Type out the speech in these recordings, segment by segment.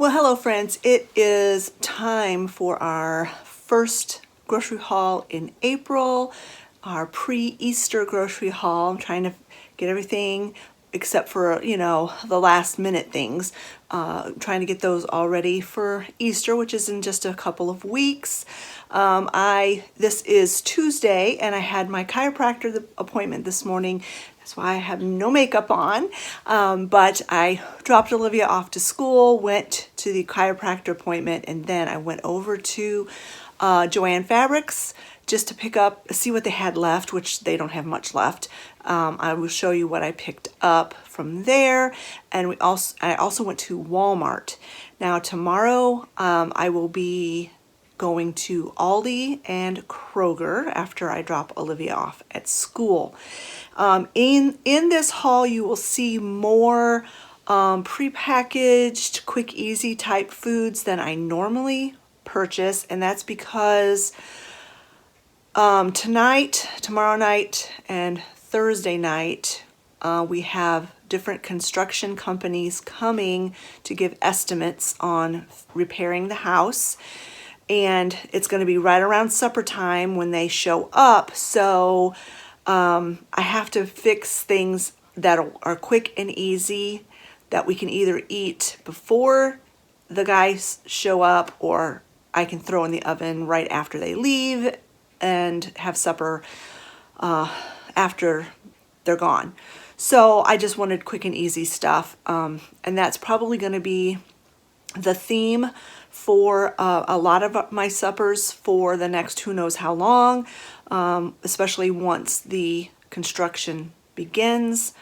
Well, hello friends. It is time for our first grocery haul in April, our pre-Easter grocery haul. I'm trying to get everything except for, the last minute things. Trying to get those all ready for Easter, which is in just a couple of weeks. This is Tuesday and I had my chiropractor appointment this morning. That's why I have no makeup on. But I dropped Olivia off to school, went to the chiropractor appointment, and then I went over to Joann Fabrics just to see what they had left, which they don't have much left. I will show you what I picked up from there. And I also went to Walmart. Now tomorrow I will be going to Aldi and Kroger after I drop Olivia off at school. In this haul, you will see more prepackaged, quick, easy type foods than I normally purchase, and that's because tonight, tomorrow night, and Thursday night, we have different construction companies coming to give estimates on repairing the house. And it's going to be right around supper time when they show up. So I have to fix things that are quick and easy that we can either eat before the guys show up, or I can throw in the oven right after they leave and have supper after they're gone. So I just wanted quick and easy stuff. And that's probably going to be the theme for a lot of my suppers for the next who knows how long, especially once the construction begins.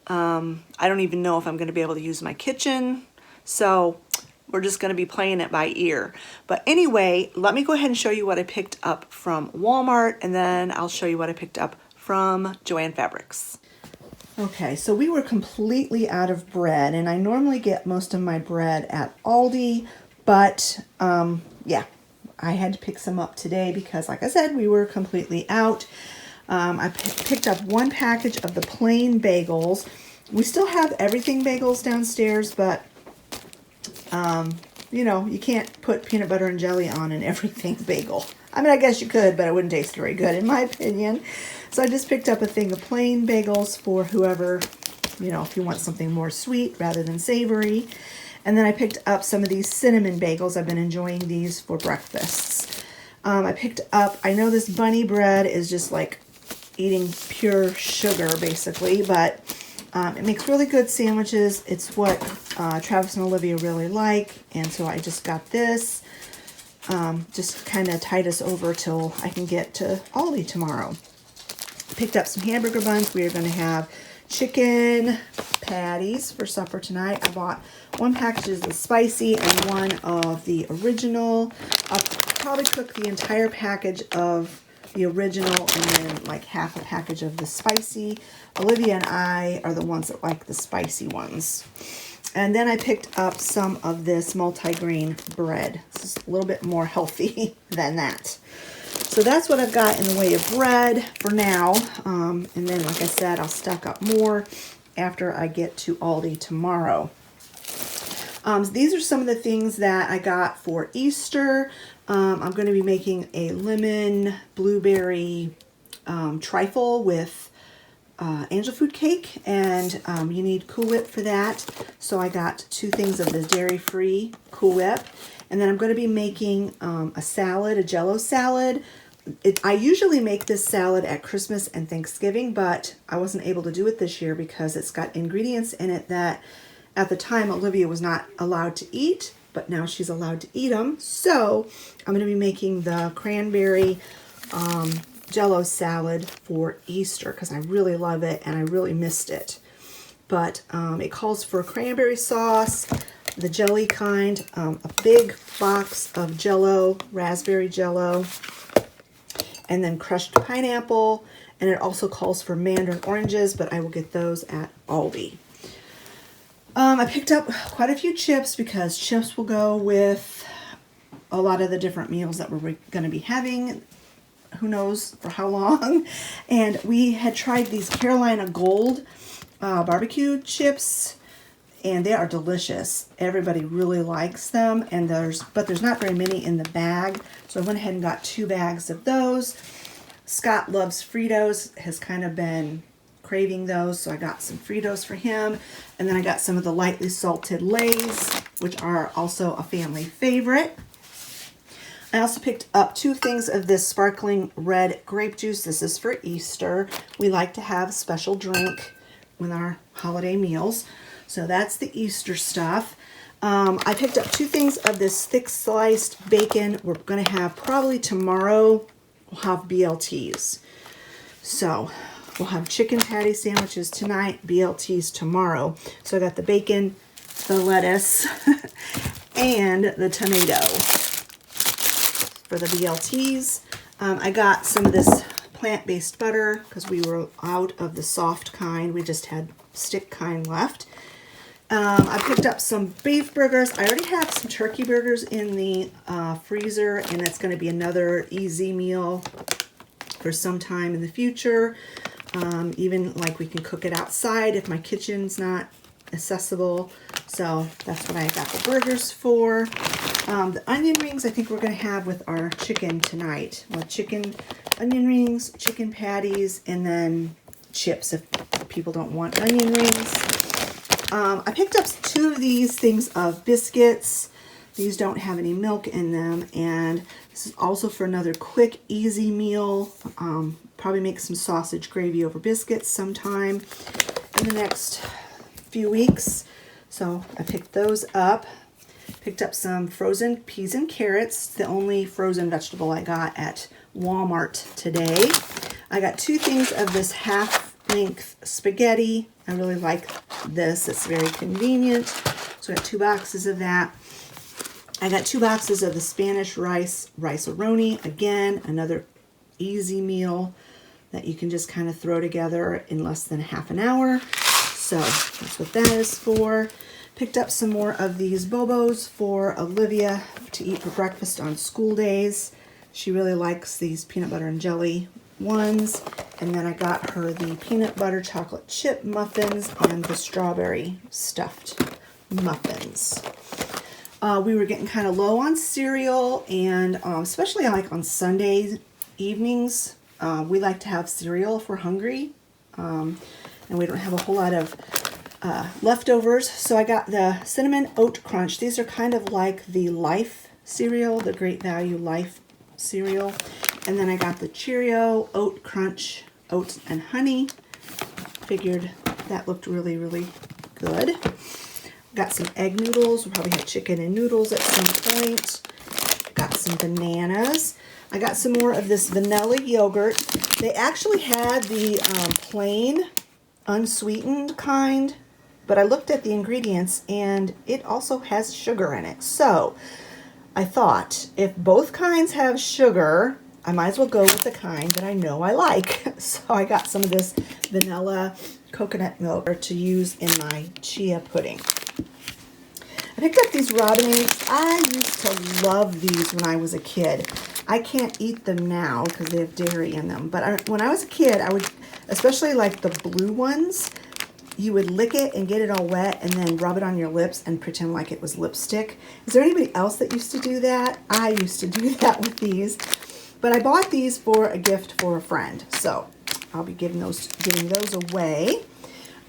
I don't even know if I'm going to be able to use my kitchen, so we're just going to be playing it by ear. But anyway, let me go ahead and show you what I picked up from Walmart, and then I'll show you what I picked up from Joann Fabrics. Okay, so we were completely out of bread, and I normally get most of my bread at Aldi, but yeah, I had to pick some up today because, like I said, we were completely out. I picked up one package of the plain bagels. We still have everything bagels downstairs, but you can't put peanut butter and jelly on an everything bagel. I mean, I guess you could, but it wouldn't taste very good in my opinion. So I just picked up a thing of plain bagels for whoever, if you want something more sweet rather than savory. And then I picked up some of these cinnamon bagels. I've been enjoying these for breakfasts. I picked up, I know this bunny bread is just like eating pure sugar basically, but it makes really good sandwiches. It's what Travis and Olivia really like. And so I just got this. Just kind of tide us over till I can get to Aldi tomorrow. Picked up some hamburger buns. We are going to have chicken patties for supper tonight. I bought one package of the spicy and one of the original. I'll probably cook the entire package of the original and then like half a package of the spicy. Olivia and I are the ones that like the spicy ones. And then I picked up some of this multi-grain bread. This is a little bit more healthy than that. So that's what I've got in the way of bread for now. And then, like I said, I'll stock up more after I get to Aldi tomorrow. These are some of the things that I got for Easter. I'm going to be making a lemon blueberry trifle with angel food cake, and you need Cool Whip for that. So I got 2 things of the dairy-free Cool Whip. And then I'm going to be making a salad, a Jell-O salad. I usually make this salad at Christmas and Thanksgiving, but I wasn't able to do it this year because it's got ingredients in it that at the time Olivia was not allowed to eat, but now she's allowed to eat them. So I'm going to be making the cranberry Jell-O salad for Easter because I really love it and I really missed it. But it calls for cranberry sauce, the jelly kind, a big box of Jell-O, raspberry Jell-O, and then crushed pineapple. And it also calls for mandarin oranges, but I will get those at Aldi. I picked up quite a few chips because chips will go with a lot of the different meals that we're going to be having. Who knows for how long. And we had tried these Carolina Gold barbecue chips. and they are delicious. Everybody really likes them, and but there's not very many in the bag, so I went ahead and got 2 bags of those. Scott loves Fritos, has kind of been craving those, so I got some Fritos for him. And then I got some of the lightly salted Lay's, which are also a family favorite. I also picked up 2 things of this sparkling red grape juice. This is for Easter. We like to have a special drink with our holiday meals. So that's the Easter stuff. I picked up 2 things of this thick sliced bacon. We're going to have probably tomorrow, we'll have BLTs. So we'll have chicken patty sandwiches tonight, BLTs tomorrow. So I got the bacon, the lettuce, and the tomato for the BLTs. I got some of this plant-based butter because we were out of the soft kind. We just had stick kind left. I picked up some beef burgers. I already have some turkey burgers in the freezer, and that's going to be another easy meal for some time in the future. Even like we can cook it outside if my kitchen's not accessible. So that's what I got the burgers for. The onion rings I think we're going to have with our chicken tonight. Well, chicken, onion rings, chicken patties, and then chips if people don't want onion rings. I picked up 2 of these things of biscuits. These don't have any milk in them, and this is also for another quick, easy meal. Probably make some sausage gravy over biscuits sometime in the next few weeks. So I picked those up. Picked up some frozen peas and carrots, the only frozen vegetable I got at Walmart today. I got 2 things of this half-length spaghetti. I really like this. It's very convenient. So I got 2 boxes of that. I got 2 boxes of the Spanish rice-a-roni. Again, another easy meal that you can just kind of throw together in less than half an hour. So that's what that is for. Picked up some more of these Bobos for Olivia to eat for breakfast on school days. She really likes these peanut butter and jelly ones. And then I got her the peanut butter chocolate chip muffins and the strawberry stuffed muffins. We were getting kind of low on cereal, and especially like on Sunday evenings, we like to have cereal if we're hungry, and we don't have a whole lot of leftovers. So I got the Cinnamon Oat Crunch. These are kind of like the Life cereal, the Great Value Life cereal. And then I got the Cheerio Oat Crunch, oats and honey. Figured that looked really, really good. Got some egg noodles. We'll probably have chicken and noodles at some point. Got some bananas. I got some more of this vanilla yogurt. They actually had the plain, unsweetened kind, but I looked at the ingredients and it also has sugar in it. So I thought if both kinds have sugar, I might as well go with the kind that I know I like. So I got some of this vanilla coconut milk to use in my chia pudding. I picked up these robin eggs. I used to love these when I was a kid. I can't eat them now because they have dairy in them. But when I was a kid, I would, especially like the blue ones, you would lick it and get it all wet and then rub it on your lips and pretend like it was lipstick. Is there anybody else that used to do that? I used to do that with these. But I bought these for a gift for a friend. So I'll be giving those away.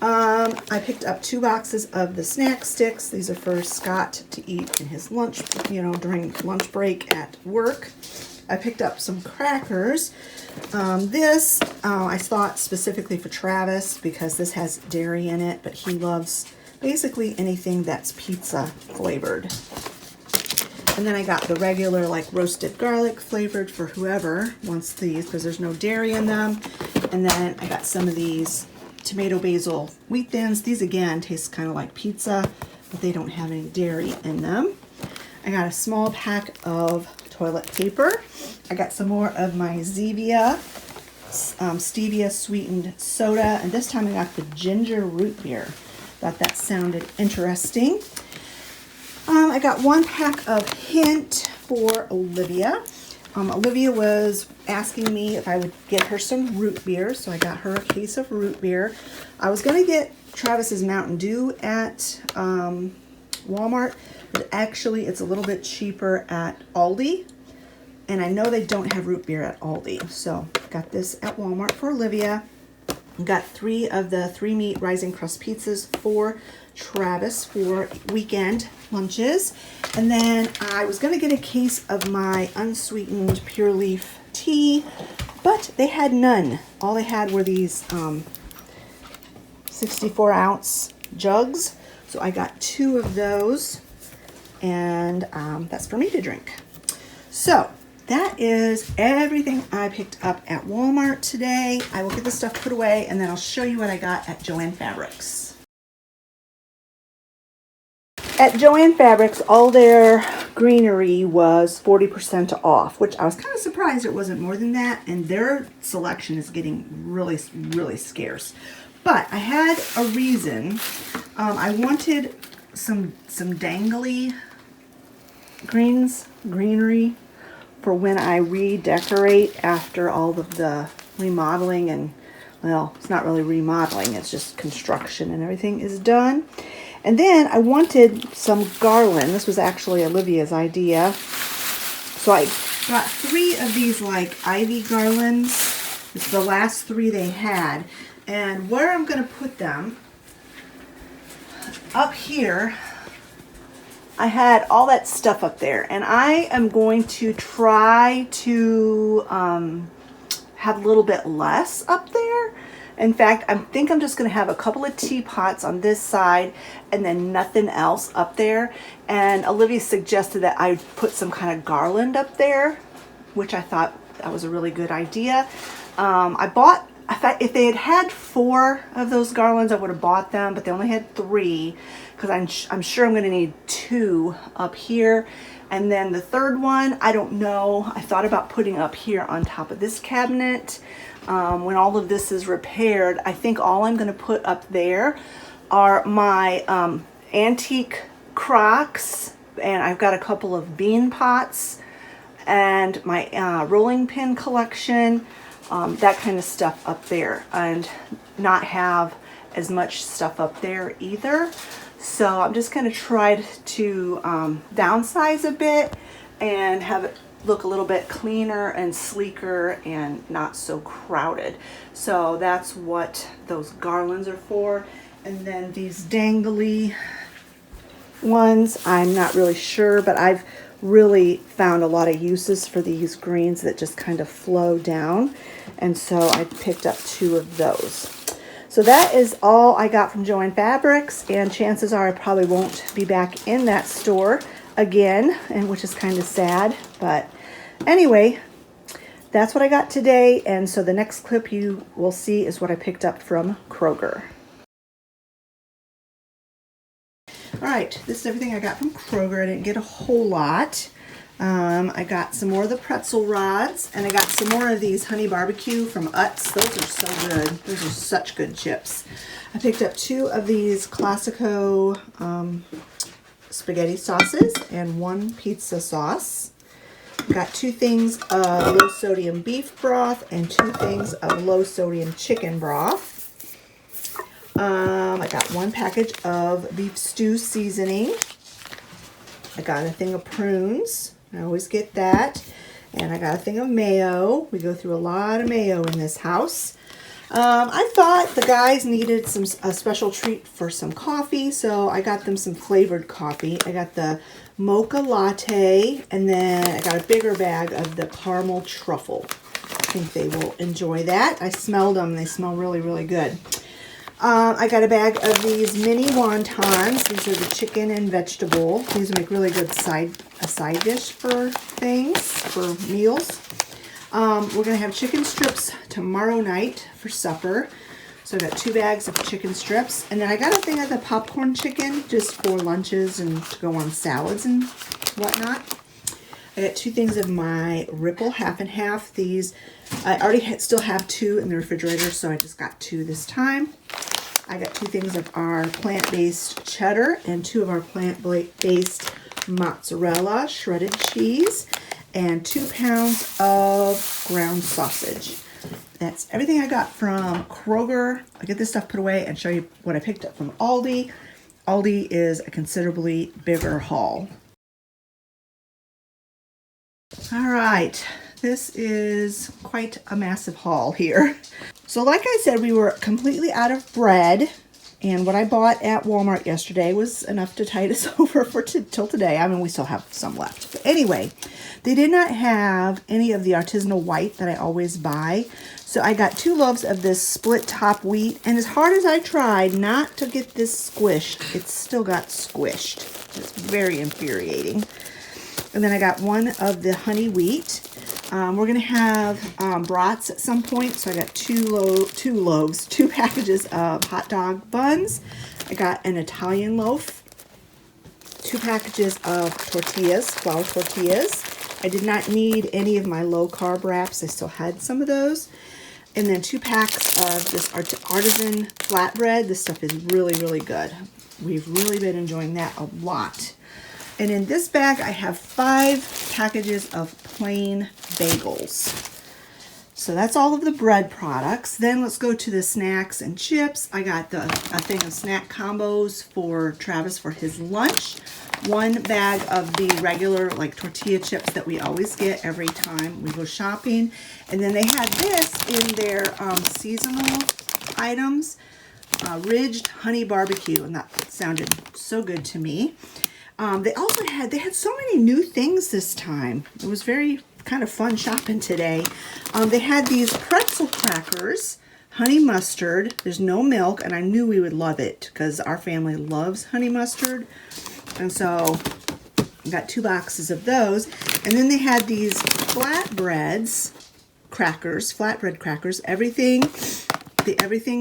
I picked up 2 boxes of the snack sticks. These are for Scott to eat in his lunch, during lunch break at work. I picked up some crackers. This I thought specifically for Travis because this has dairy in it, but he loves basically anything that's pizza flavored. And then I got the regular like roasted garlic flavored for whoever wants these because there's no dairy in them. And then I got some of these tomato basil wheat thins. These again taste kind of like pizza, but they don't have any dairy in them. I got a small pack of toilet paper. I got some more of my Zevia stevia sweetened soda, and this time I got the ginger root beer. Thought that sounded interesting. I got 1 pack of Hint for Olivia. Olivia was asking me if I would get her some root beer, so I got her a case of root beer. I was going to get Travis's Mountain Dew at Walmart, but actually it's a little bit cheaper at Aldi. And I know they don't have root beer at Aldi. So got this at Walmart for Olivia. Got 3 of the 3 meat Rising Crust pizzas for Travis for weekend lunches. And then I was going to get a case of my unsweetened Pure Leaf tea, but they had none. All they had were these 64 ounce jugs. So I got 2 of those, and that's for me to drink. So that is everything I picked up at Walmart today. I will get this stuff put away, and then I'll show you what I got at Joann Fabrics. At Joann Fabrics, all their greenery was 40% off, which I was kind of surprised it wasn't more than that, and their selection is getting really, really scarce. But I had a reason. I wanted some dangly greenery for when I redecorate after all of the remodeling, and well, it's not really remodeling, it's just construction and everything is done. And then I wanted some garland. This was actually Olivia's idea. So I got 3 of these like ivy garlands. It's the last 3 they had. And where I'm going to put them, up here, I had all that stuff up there, and I am going to try to have a little bit less up there. In fact, I think I'm just going to have a couple of teapots on this side and then nothing else up there. And Olivia suggested that I put some kind of garland up there, which I thought that was a really good idea. I thought if they had had 4 of those garlands, I would have bought them, but they only had 3, because I'm sure I'm going to need 2 up here. And then the third one, I don't know. I thought about putting up here on top of this cabinet. When all of this is repaired, I think all I'm going to put up there are my antique crocks, and I've got a couple of bean pots and my rolling pin collection. That kind of stuff up there, and not have as much stuff up there either. So I'm just going to try to downsize a bit and have it look a little bit cleaner and sleeker and not so crowded. So that's what those garlands are for. And then these dangly ones, I'm not really sure, but I've really found a lot of uses for these greens that just kind of flow down. And so I picked up 2 of those. So that is all I got from Joann Fabrics, and chances are I probably won't be back in that store again, and which is kind of sad. But anyway, that's what I got today, and so the next clip you will see is what I picked up from Kroger. All right, this is everything I got from Kroger. I didn't get a whole lot. I got some more of the pretzel rods, and I got some more of these honey barbecue from Utz. Those are so good. Those are such good chips. I picked up 2 of these Classico spaghetti sauces and 1 pizza sauce. Got 2 things of low sodium beef broth and 2 things of low sodium chicken broth. I got 1 package of beef stew seasoning. I got a thing of prunes. I always get that. And I got a thing of mayo. We go through a lot of mayo in this house. I thought the guys needed a special treat for some coffee, so I got them some flavored coffee. I got the mocha latte, and then I got a bigger bag of the caramel truffle. I think they will enjoy that. I smelled them. They smell really, really good. I got a bag of these mini wontons. These are the chicken and vegetable. These make really good side dish for things, for meals. We're going to have chicken strips tomorrow night for supper. So I got 2 bags of chicken strips. And then I got a thing of the popcorn chicken just for lunches and to go on salads and whatnot. I got 2 things of my Ripple half and half. These, I already still have 2 in the refrigerator, so I just got 2 this time. I got 2 things of our plant-based cheddar and 2 of our plant-based mozzarella shredded cheese and 2 pounds of ground sausage. that's everything I got from Kroger. I'll get this stuff put away and show you what I picked up from Aldi. Aldi is a considerably bigger haul. All right, this is quite a massive haul here. So like I said, we were completely out of bread, and what I bought at Walmart yesterday was enough to tide us over for till today. I mean, we still have some left. But anyway, they did not have any of the artisanal white that I always buy. So I got 2 loaves of this split top wheat, and as hard as I tried not to get this squished, it still got squished. It's very infuriating. And then I got 1 of the honey wheat. We're going to have brats at some point, so I got 2 packages of hot dog buns. I got an Italian loaf, 2 packages of tortillas, flour tortillas. I did not need any of my low-carb wraps. I still had some of those. And then 2 packs of this artisan flatbread. This stuff is really, really good. We've really been enjoying that a lot. And in this bag, I have 5 packages of plain bagels. So that's all of the bread products. Then let's go to the snacks and chips. I got a thing of snack combos for Travis for his lunch. 1 bag of the regular like tortilla chips that we always get every time we go shopping. And then they had this in their seasonal items, ridged honey barbecue, and that sounded so good to me. They had so many new things this time. It was very kind of fun shopping today. They had these pretzel crackers, honey mustard. There's no milk, and I knew we would love it because our family loves honey mustard. And so I got 2 boxes of those. And then they had these flatbread crackers, everything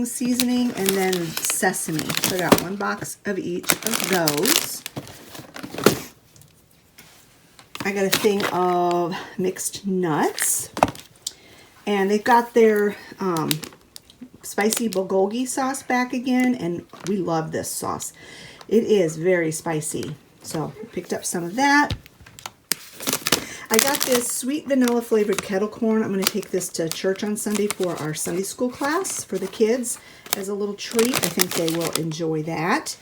seasoning, and then sesame. So I got 1 box of each of those. I got a thing of mixed nuts, and they've got their spicy bulgogi sauce back again, and we love this sauce. It is very spicy, so I picked up some of that. I got this sweet vanilla flavored kettle corn. I'm going to take this to church on Sunday for our Sunday school class for the kids as a little treat. I think they will enjoy that.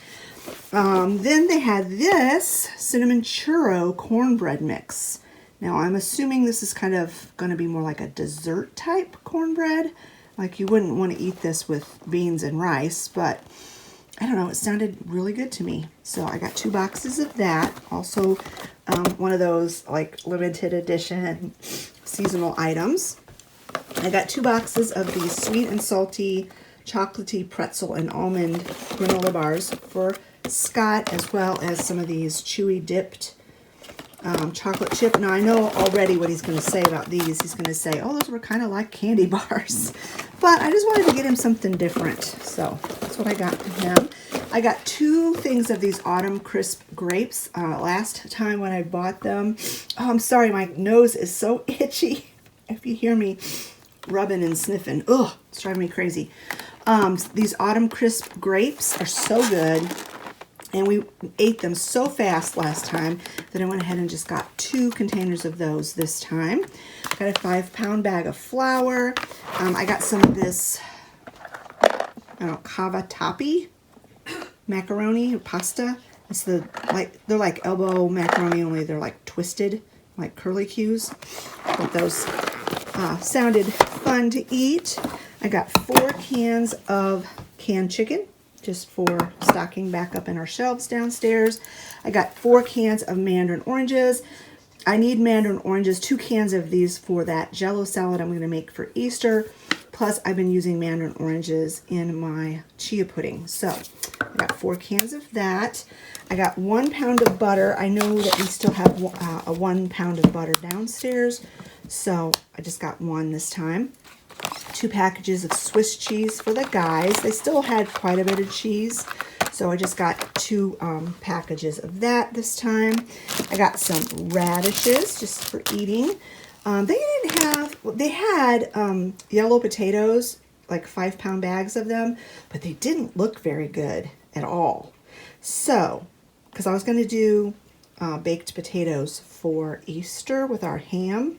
Then they had this cinnamon churro cornbread mix. Now I'm assuming this is kind of going to be more like a dessert type cornbread. Like you wouldn't want to eat this with beans and rice, but I don't know, it sounded really good to me. So I got 2 boxes of that. Also one of those like limited edition seasonal items. I got 2 boxes of these sweet and salty chocolatey pretzel and almond granola bars for Scott, as well as some of these chewy dipped chocolate chip. Now I know already what he's going to say about these. He's going to say, oh, those were kind of like candy bars. But I just wanted to get him something different. So that's what I got for him. I got 2 things of these autumn crisp grapes. Last time when I bought them, oh, I'm sorry, my nose is so itchy. If you hear me rubbing and sniffing, ugh, it's driving me crazy. These autumn crisp grapes are so good. And we ate them so fast last time that I went ahead and just got 2 containers of those this time. Got a 5-pound bag of flour. I got some of this, I don't know, cavatappi macaroni or pasta. It's they're like elbow macaroni, only they're like twisted, like curly cues. But those sounded fun to eat. I got 4 cans of canned chicken, just for stocking back up in our shelves downstairs. I got 4 cans of mandarin oranges. I need mandarin oranges, 2 cans of these for that Jell-O salad I'm going to make for Easter. Plus, I've been using mandarin oranges in my chia pudding. So, I got 4 cans of that. I got 1 pound of butter. I know that we still have a 1 pound of butter downstairs, so I just got 1 this time. 2 packages of Swiss cheese for the guys. They still had quite a bit of cheese, so I just got 2 packages of that this time. I got some radishes just for eating. They had yellow potatoes, like 5-pound bags of them, but they didn't look very good at all. So, because I was going to do baked potatoes for Easter with our ham.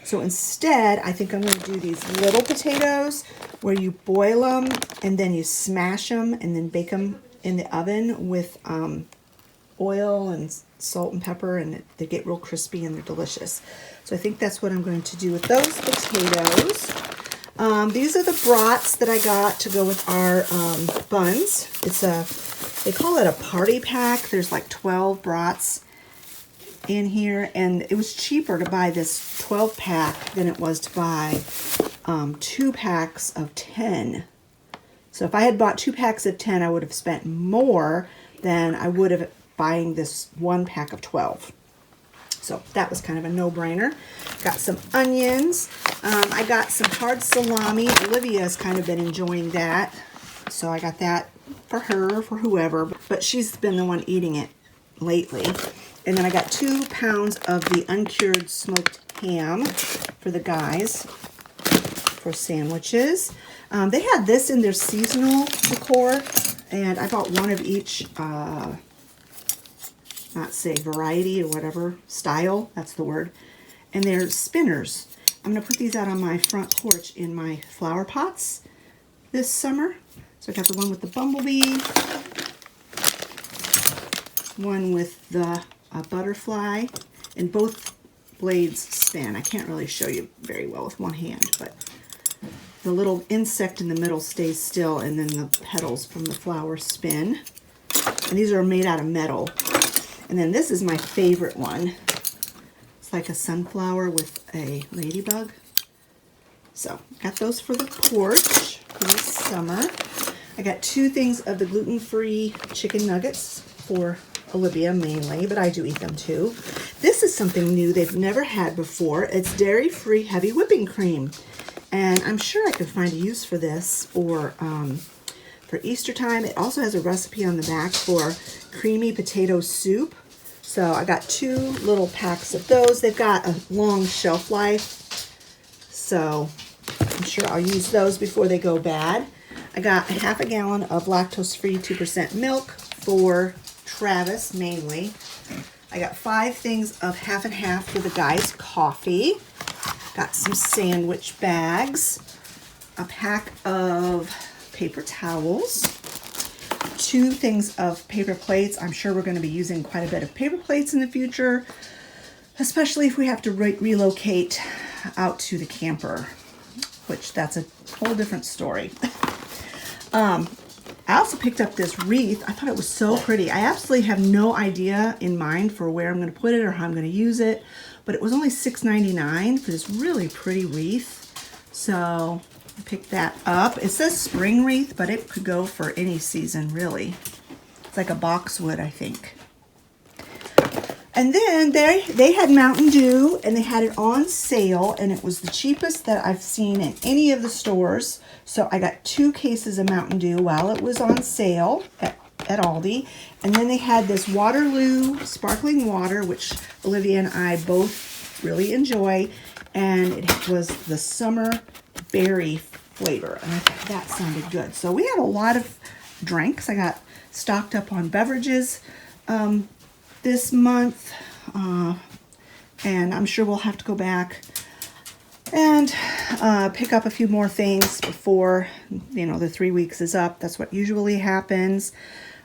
So instead, I think I'm going to do these little potatoes where you boil them and then you smash them and then bake them in the oven with oil and salt and pepper, and they get real crispy and they're delicious. So I think that's what I'm going to do with those potatoes. These are the brats that I got to go with our buns. They call it a party pack. There's like 12 brats in here, and it was cheaper to buy this 12 pack than it was to buy 2 packs of 10. So if I had bought 2 packs of 10, I would have spent more than I would have buying this 1 pack of 12. So that was kind of a no-brainer. Got some onions. I got some hard salami. Olivia's kind of been enjoying that. So I got that for her, for whoever. But she's been the one eating it lately. And then I got 2 pounds of the uncured smoked ham for the guys for sandwiches. They had this in their seasonal decor. And I bought one of each not say variety or whatever, style, that's the word. And they're spinners. I'm going to put these out on my front porch in my flower pots this summer. So I got the one with the bumblebee, one with the butterfly, and both blades spin. I can't really show you very well with one hand, but the little insect in the middle stays still, and then the petals from the flower spin. And these are made out of metal. And then this is my favorite one. It's like a sunflower with a ladybug. So, got those for the porch for this summer. I got 2 things of the gluten-free chicken nuggets for Olivia mainly, but I do eat them too. This is something new they've never had before. It's dairy-free heavy whipping cream. And I'm sure I could find a use for this for Easter time. It also has a recipe on the back for creamy potato soup. So I got 2 little packs of those. They've got a long shelf life, so I'm sure I'll use those before they go bad. I got a half a gallon of lactose-free 2% milk for Travis mainly. I got 5 things of half and half for the guys' coffee. Got some sandwich bags, a pack of paper towels, 2 things of paper plates. I'm sure we're going to be using quite a bit of paper plates in the future, especially if we have to relocate out to the camper, which that's a whole different story. I also picked up this wreath. I thought it was so pretty. I absolutely have no idea in mind for where I'm going to put it or how I'm going to use it, but it was only $6.99 for this really pretty wreath. So I picked that up. It says spring wreath, but it could go for any season, really. It's like a boxwood, I think. And then they had Mountain Dew, and they had it on sale, and it was the cheapest that I've seen in any of the stores. So I got 2 cases of Mountain Dew while it was on sale at Aldi. And then they had this Waterloo sparkling water, which Olivia and I both really enjoy. And it was the summer berry flavor, and I thought that sounded good. So we had a lot of drinks. I got stocked up on beverages this month, and I'm sure we'll have to go back and pick up a few more things before the 3 weeks is up. That's what usually happens.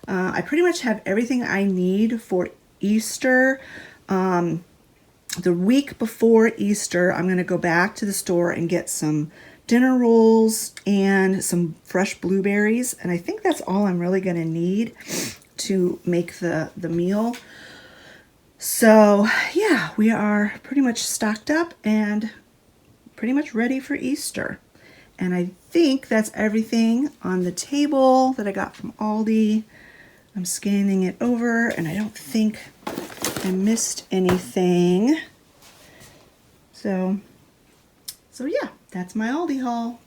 I pretty much have everything I need for Easter. The week before Easter, I'm going to go back to the store and get some dinner rolls and some fresh blueberries. And I think that's all I'm really going to need to make the meal. So, yeah, we are pretty much stocked up and pretty much ready for Easter. And I think that's everything on the table that I got from Aldi. I'm scanning it over, and I don't think I missed anything. So yeah, that's my Aldi haul.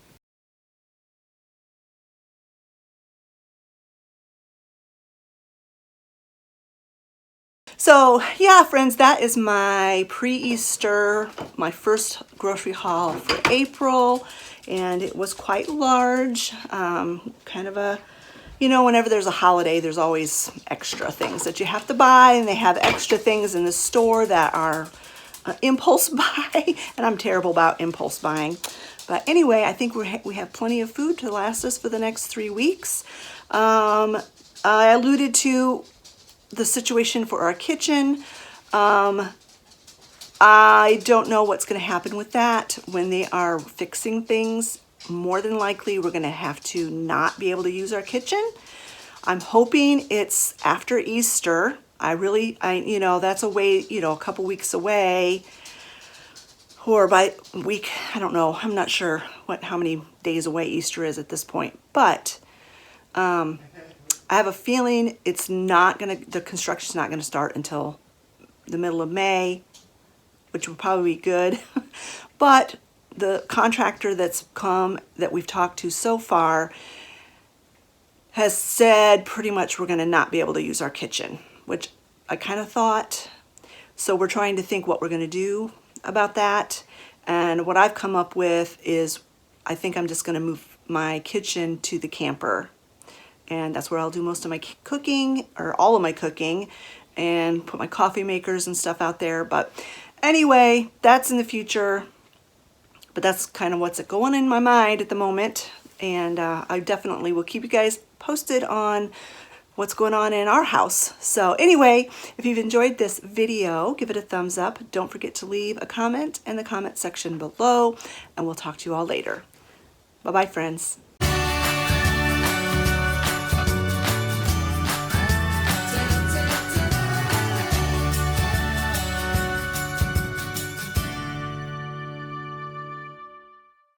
So yeah, friends, that is my pre-Easter, my first grocery haul for April, and it was quite large. Kind of a, whenever there's a holiday, there's always extra things that you have to buy, and they have extra things in the store that are impulse buy, and I'm terrible about impulse buying. But anyway, I think we have plenty of food to last us for the next 3 weeks. I alluded to the situation for our kitchen. I don't know what's going to happen with that when they are fixing things. More than likely, we're going to have to not be able to use our kitchen. I'm hoping it's after Easter. You know, that's a couple weeks away. Or by week, I don't know. I'm not sure how many days away Easter is at this point. But I have a feeling the construction's not gonna start until the middle of May, which will probably be good. But the contractor that we've talked to so far has said pretty much we're gonna not be able to use our kitchen, which I kind of thought. So we're trying to think what we're gonna do about that. And what I've come up with is I think I'm just gonna move my kitchen to the camper. And that's where I'll do most of my cooking, or all of my cooking, and put my coffee makers and stuff out there. But anyway, that's in the future. But that's kind of what's going in my mind at the moment. And I definitely will keep you guys posted on what's going on in our house. So anyway, if you've enjoyed this video, give it a thumbs up. Don't forget to leave a comment in the comment section below, and we'll talk to you all later. Bye-bye, friends.